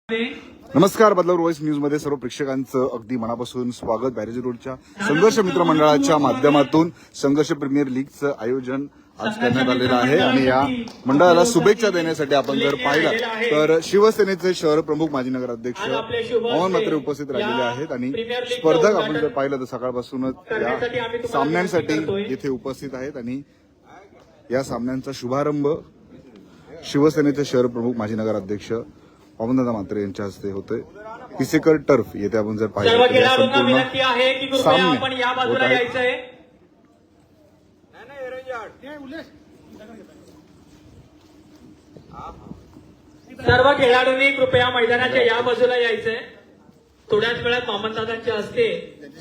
नमस्कार. Badlapur voice news मध्ये सर्व प्रेक्षकांचं अगदी मनापासून स्वागत. बॅरेजी रोडच्या संघर्ष मित्र मंडळाच्या माध्यमातून संघर्ष प्रीमियर लीगचं आयोजन आज करण्यात आलेलं आहे आणि या मंडळाला शुभेच्छा देण्यासाठी आपण जर पाहिलं तर शिवसेनेचे शहर प्रमुख माजी नगराध्यक्ष पवन म्हात्रे उपस्थित राहिलेले आहेत आणि स्पर्धक आपण जर पाहिलं तर सकाळपासूनच या सामन्यांसाठी येथे उपस्थित आहेत आणि या सामन्यांचा शुभारंभ शिवसेनेचे शहर प्रमुख माजी नगराध्यक्ष पवनदादा म्हात्रे यांच्या हस्ते होते. किसेकर टर्फ येथे आपण जर पाहिलं तर संपूर्ण सामने होत आहेत. सर्व खेळाडूंनी कृपया मैदानाच्या या बाजूला यायचंय. थोड्याच वेळात मामनदादांच्या हस्ते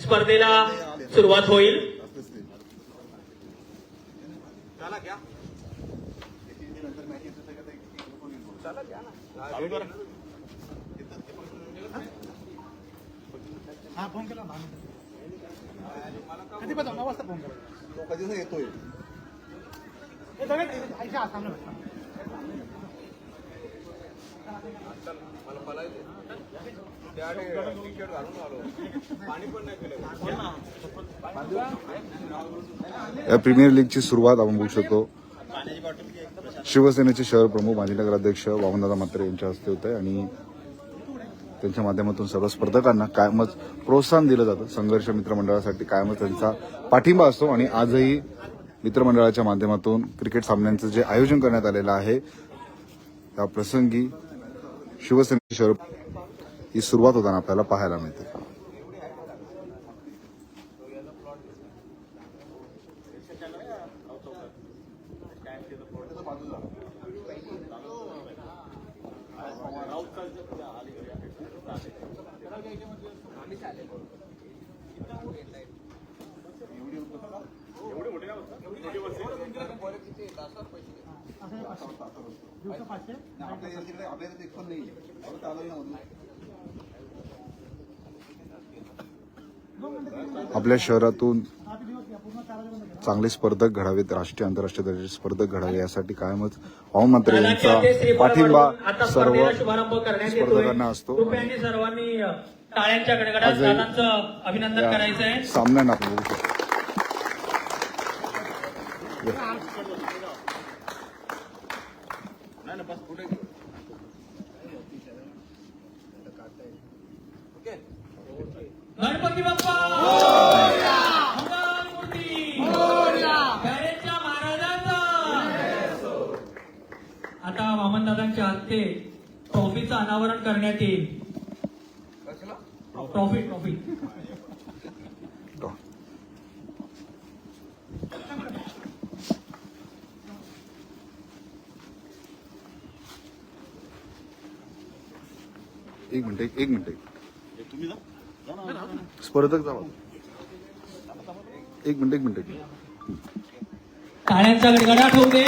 स्पर्धेला सुरुवात होईल. हा फोन केला कधी पण 9 वाजता फोन करा. तो कधी येतोय या प्रीमियर लीगची सुरुवात आपण बघू शकतो. शिवसेनेचे शहर प्रमुख माजी नगराध्यक्ष पवनदादा म्हात्रे यांच्या हस्ते होते आणि त्यांच्या माध्यमातून सर्व स्पर्धकांना कायमच प्रोत्साहन दिलं जातं. संघर्ष मित्रमंडळासाठी कायमच त्यांचा पाठिंबा असतो आणि आजही मित्रमंडळाच्या माध्यमातून क्रिकेट सामन्यांचं जे आयोजन करण्यात आलेलं आहे त्या प्रसंगी शिवसेनेचे शहर ही सुरुवात होताना आपल्याला पाहायला मिळते. आपल्या शहरातून चांगले स्पर्धक घडावेत, राष्ट्रीय आंतरराष्ट्रीय दर्जाचे स्पर्धक घडावे यासाठी कायमच पवन म्हात्रे यांचा पाठिंबा सर्व स्पर्धकांना असतो. सर्वांनी टाळ्यांच्या गडगडात दादांचं अभिनंदन करायचंय. सामन्यांना आपण बघू शकतो. गणपती बाप्पा मंगलमूर्ती बॅरेजच्या महाराजांचा. आता वामनदादांच्या हस्ते ट्रॉफीचं अनावरण करण्यात येईल. ट्रॉफी एक मिनिट स्पर्धक जावा. एक मिनिट टाळ्यांचा गडगडाट होऊ दे.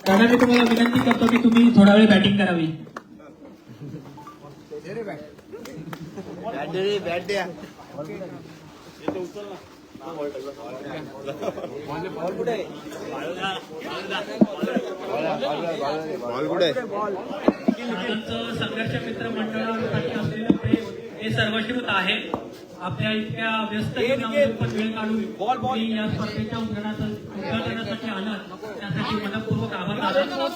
दादा मी तुम्हाला विनंती करतो की तुम्ही थोडा वेळ बॅटिंग करावी. संघर्ष मित्र मंडळासाठी असलेलं प्रेम हे सर्वश्रुत आहे. आपल्या इतक्या व्यस्त जीवनामध्ये पण वेळ काढून मी या स्पर्धेच्या उद्घाटनासाठी आलं त्यासाठी मनपूर्वक आभार मानतो.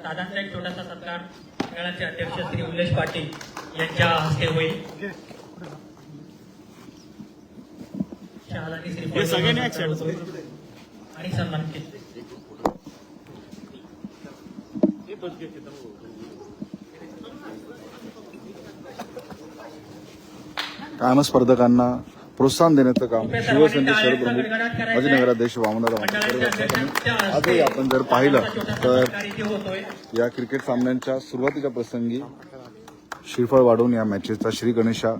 दादांचा एक छोटासा सत्कार. मंडळाचे अध्यक्ष श्री उल्लेश पाटील यांच्या हस्ते होईल. शाल आणि श्रीफळ आणि सन्मान केले. कायम स्पर्धकांना प्रोत्साहन देण्याचं काम शिवसेनेचे शहर प्रमुख माजी नगराध्यक्ष वामनदादा मात्रे करत असतात. आजही आपण जर पाहिलं तर या क्रिकेट सामन्यांच्या सुरुवातीच्या प्रसंगी श्रीफळ वाढवून या मॅचेसचा श्री गणेशा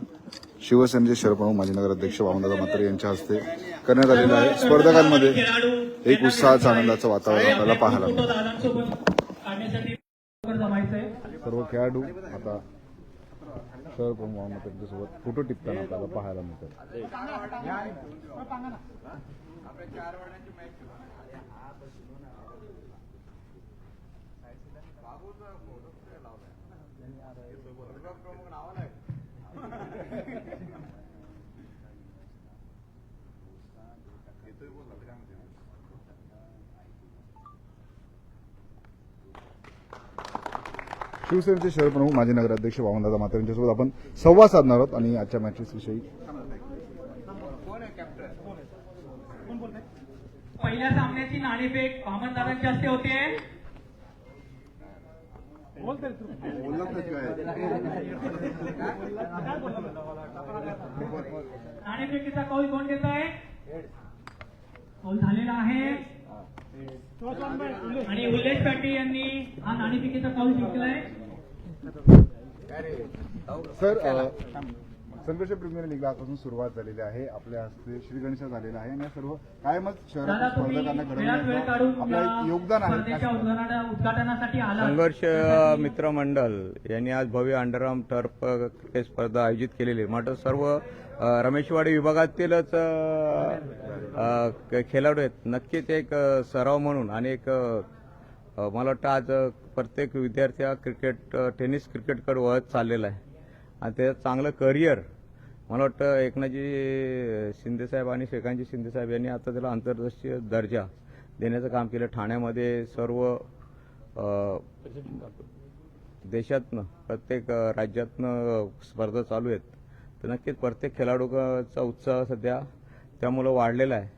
शिवसेनेचे शहर प्रमुख माजी नगराध्यक्ष वामनदादा मात्रे यांच्या हस्ते करण्यात आलेला आहे. स्पर्धकांमध्ये एक उत्साहाचं आनंदाचं वातावरण आपल्याला पाहायला मिळतं. सर्व खेळाडू आता शहर प्रमुख त्यांच्यासोबत फोटो टिपताना आपल्याला पाहायला मिळतात. शिवसेनेचे शहर प्रमुख माजी नगराध्यक्ष वामनदादा मात्रे यांच्यासोबत आपण संवाद साधणार आहोत आणि आजच्या मॅचेस विषयी. पहिल्या सामन्याची नाणेफेक वामनदादांच्या हस्ते होते. नाणेफेकीचा कौल कोण देत आहे? कौल झालेला आहे आणि उल्लेश पाटील यांनी हा नाणेफेकीचा कौल जिंकलाय. सर, संघर्ष प्रीमियर लीगला आजपासून सुरुवात झालेली आहे. आपल्या हस्ते श्री गणेशा झालेला आहे आणि सर्व कायमच शहरातील स्पर्धकांना घडवण्याचं आपलं योगदान आहे. उद्घाटनासाठी आला. संघर्ष मित्र मंडळ यांनी आज भव्य अंडरआर्म टर्फ क्रिकेट स्पर्धा आयोजित केलेली. मात्र सर्व रमेशवाडी विभागातीलच खेळाडू आहेत. नक्कीच एक सराव म्हणून आणि एक मला वाटतं आज प्रत्येक विद्यार्थी हा टेनिस क्रिकेटकडे वळत चाललेला आहे आणि त्याचं चांगलं करिअर मला वाटतं एकनाथजी शिंदेसाहेब आणि श्रीकांतजी शिंदेसाहेब यांनी आता त्याला आंतरराष्ट्रीय दर्जा देण्याचं काम केलं. ठाण्यामध्ये सर्व देशातनं प्रत्येक राज्यातनं स्पर्धा चालू आहेत. तर नक्कीच प्रत्येक खेळाडूचा उत्साह सध्या त्यामुळं वाढलेला आहे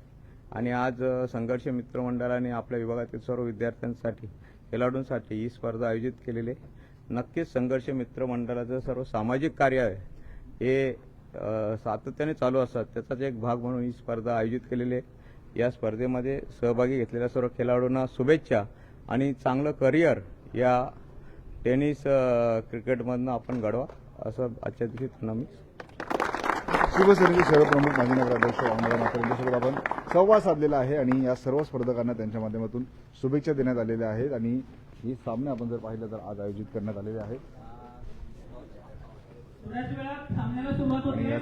आणि आज संघर्ष मित्रमंडळाने आपल्या विभागातील सर्व विद्यार्थ्यांसाठी खेळाडूंसाठी ही स्पर्धा आयोजित केलेली आहे. नक्कीच संघर्ष मित्रमंडळाचं सर्व सामाजिक कार्य आहे हे सातत्याने चालू असतात. त्याचाच एक भाग म्हणून ही स्पर्धा आयोजित केलेली आहे. या स्पर्धेमध्ये सहभागी घेतलेल्या सर्व खेळाडूंना शुभेच्छा आणि चांगलं करिअर या टेनिस क्रिकेटमधनं आपण घडवा असं आजच्या दिवशी त्यांना मी शिवसेनेचे शहर प्रमुख माजी नगराध्यक्ष वामनदादा मात्रे यांच्यासोबत आपण संवाद साधलेला आहे आणि या सर्व स्पर्धकांना त्यांच्या माध्यमातून शुभेच्छा देण्यात आलेल्या आहेत आणि ही सामने आपण जर पाहिलं तर आज आयोजित करण्यात आलेले आहेत. सामन्याला सुरुवात होते.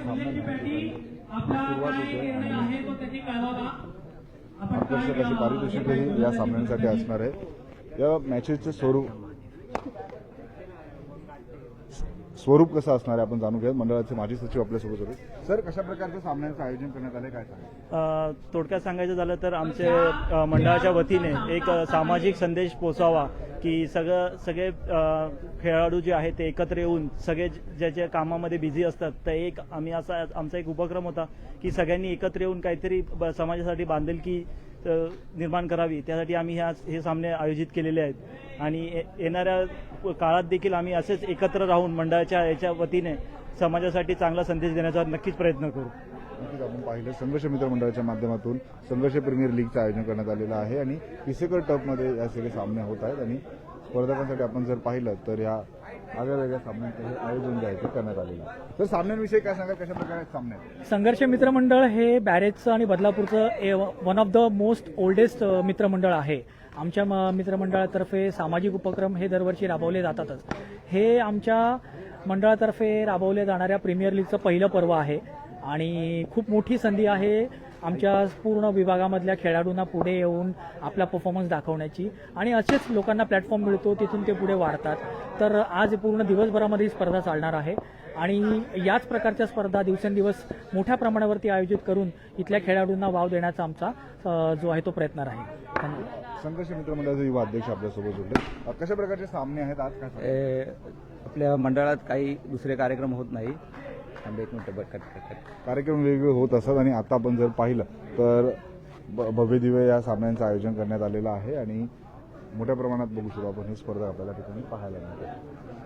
आकर्षक अशी पारितोषिकही या सामन्यांसाठी असणार आहे. या मॅचेसचे स्वरूप कसं असणार आहे आपण जाणून घेऊया. मंडळाचे माजी सचिव आपल्यासोबत होते. सर, कशा प्रकारचं सामन्यांचं आयोजन करण्यात आलं काय सांगा? थोडक्यात सांगायचं झालं तर आमचे मंडळाच्या वतीने एक सामाजिक संदेश पोहोचावा की सगळे खेळाडू जे आहेत ते एकत्र येऊन सगळे ज्याच्या कामामध्ये बिझी असतात तर एक आमचा एक उपक्रम होता की सगळ्यांनी एकत्र येऊन काहीतरी समाजासाठी बांधिलकी निर्माण करावी. त्यासाठी आम्ही हे सामने आयोजित केलेले आहेत आणि येणाऱ्या काळात देखील आम्ही असेच एकत्र राहून मंडळाच्या याच्या वतीने समाजासाठी चांगला संदेश देण्याचा नक्कीच प्रयत्न करू. नक्कीच आपण पाहिलं संघर्ष मित्र मंडळाच्या माध्यमातून संघर्ष प्रीमियर लीगचं आयोजन करण्यात आलेलं आहे आणि पिसेकर टर्फमध्ये या सगळे सामने होत आहेत आणि स्पर्धकांसाठी आपण जर पाहिलं तर या आगळ्या वेगळ्या सामन्यांचं हे आयोजन जे आहे ते करण्यात आलेलं आहे. तर सामन्यांविषयी काय सांगा, कशा प्रकारे सामने आहेत? संघर्ष मित्रमंडळ हे बॅरेजचं आणि बदलापूरचं one of the most oldest मित्रमंडळ आहे. आमच्या मित्रमंडळातर्फे सामाजिक उपक्रम हे दरवर्षी राबवले जातातच. हे आमच्या मंडळातर्फे राबवले जाणाऱ्या प्रीमियर लीगचं पहिलं पर्व आहे आणि खूप मोठी संधी आहे आमच्या पूर्ण विभागामधल्या खेळाडूंना पुढे येऊन आपला परफॉर्मन्स दाखवण्याची आणि असेच लोकांना प्लॅटफॉर्म मिळतो तिथून ते पुढे वाढतात. तर आज पूर्ण दिवसभरामध्ये ही स्पर्धा चालणार आहे आणि याच प्रकारच्या स्पर्धा दिवसेंदिवस मोठ्या प्रमाणावरती आयोजित करून इथल्या खेळाडूंना वाव देण्याचा आमचा जो आहे तो प्रयत्न राहील. धन्यवाद. संघर्ष मित्र मंडळाचे युवा अध्यक्ष आपल्यासोबत जोडले. कशा प्रकारचे सामने आहेत आज? काय सांगाल? आपल्या मंडळात काही दुसरे कार्यक्रम होत नाही. एक मिनिट कट. कार्यक्रम वेगवेगळे होत असतात आणि आता आपण जर पाहिलं तर भव्य दिव्य या सामन्यांचं आयोजन करण्यात आलेलं आहे आणि मोठ्या प्रमाणात बघू शकतो आपण ही स्पर्धा आपल्याला ठिकाणी पाहायला मिळते.